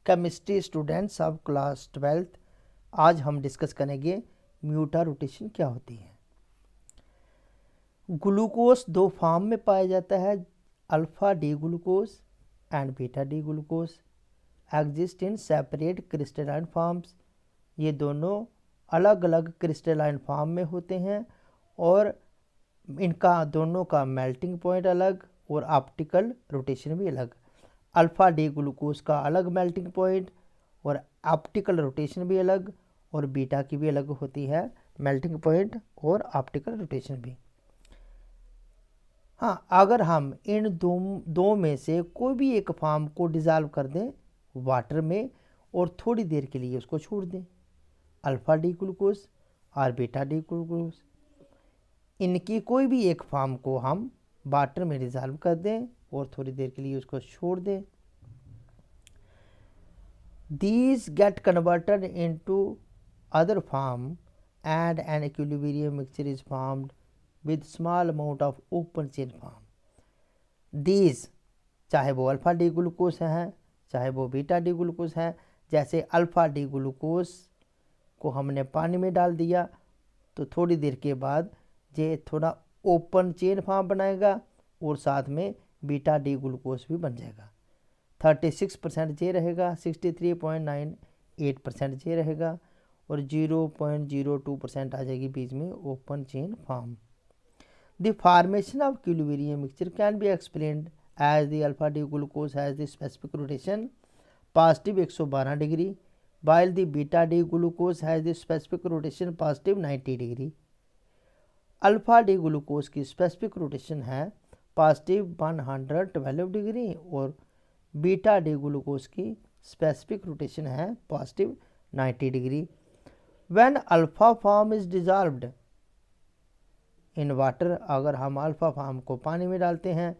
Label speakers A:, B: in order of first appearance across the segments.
A: Chemistry students of class 12th। आज हम discuss करेंगे म्यूटा रोटेशन क्या होती है। ग्लूकोज दो फॉर्म में पाया जाता है, alpha D glucose and beta D glucose exist in separate crystalline forms. ये दोनों अलग अलग क्रिस्टलाइन फॉर्म में होते हैं और इनका दोनों का मेल्टिंग पॉइंट अलग और ऑप्टिकल रोटेशन भी अलग। अल्फ़ा डी ग्लूकोज का अलग मेल्टिंग पॉइंट और ऑप्टिकल रोटेशन भी अलग, और बीटा की भी अलग होती है मेल्टिंग पॉइंट और ऑप्टिकल रोटेशन भी। हाँ, अगर हम इन दो में से कोई भी एक फॉर्म को डिज़ोल्व कर दें वाटर में और थोड़ी देर के लिए उसको छोड़ दें, अल्फ़ा डी ग्लूकोज और बीटा डी ग्लूकोज, इनकी कोई भी एक फॉर्म को हम वाटर में डिज़ोल्व कर दें और थोड़ी देर के लिए उसको छोड़ दें, these get converted into other form and an equilibrium mixture is formed with small amount of open chain form. These चाहे वो अल्फ़ा डी ग्लूकोज है चाहे वो बीटा डी ग्लूकोज है, जैसे अल्फ़ा डी ग्लूकोज को हमने पानी में डाल दिया तो थोड़ी देर के बाद ये थोड़ा ओपन चेन फॉर्म बनाएगा और साथ में बीटा डी ग्लूकोज भी बन जाएगा। 36% जे रहेगा, 63.98% जे रहेगा और 0.02% आ जाएगी बीच में open chain form. The formation of equilibrium mixture can be explained as the alpha D glucose has the specific rotation positive 112 degree while the beta D glucose has the specific rotation positive 90 degree. Alpha D glucose की specific rotation है positive 112 degree और beta D glucose की specific rotation है positive 90 degree. When alpha form is dissolved in water, अगर हम alpha form को पानी में डालते हैं,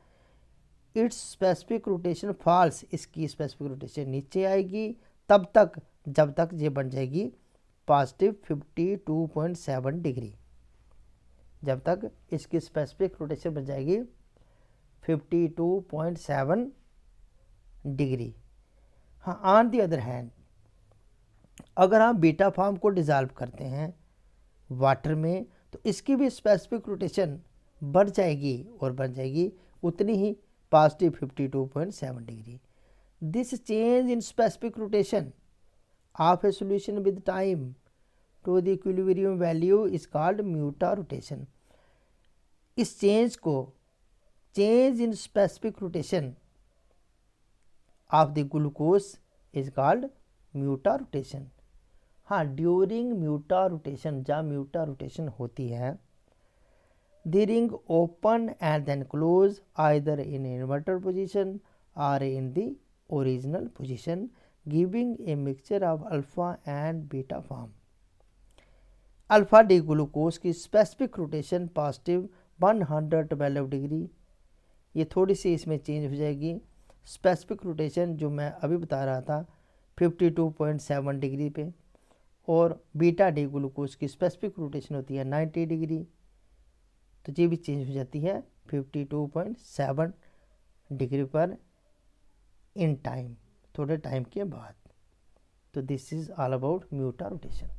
A: इट्स स्पेसिफिक रोटेशन फॉल्स, इसकी स्पेसिफिक रोटेशन नीचे आएगी तब तक जब तक ये बन जाएगी पॉजिटिव 52.7 डिग्री, जब तक इसकी स्पेसिफिक रोटेशन बन जाएगी 52.7 डिग्री। हाँ, ऑन दी अदर हैंड अगर हम बीटा फॉर्म को डिज़ोल्व करते हैं वाटर में तो इसकी भी स्पेसिफिक रोटेशन बढ़ जाएगी और बन जाएगी उतनी ही positive 52.7 degree. This change in specific rotation of a solution with time to the equilibrium value is called mutarotation. इस चेंज को change in specific rotation of the glucose is called mutarotation. हाँ, during mutarotation, जब mutarotation होती है, the ring open and then close either in inverter position और in the original position, giving a mixture of alpha and beta form. Alpha D glucose की specific rotation positive 112 degree, ये थोड़ी सी इसमें change हो जाएगी। Specific rotation जो मैं अभी बता रहा था 52.7 डिग्री पे, और बीटा डी ग्लूकोज की स्पेसिफिक रोटेशन होती है 90 डिग्री, तो ये भी चेंज हो जाती है 52.7 डिग्री पर इन टाइम, थोड़े टाइम के बाद। तो this is all about म्यूटा rotation.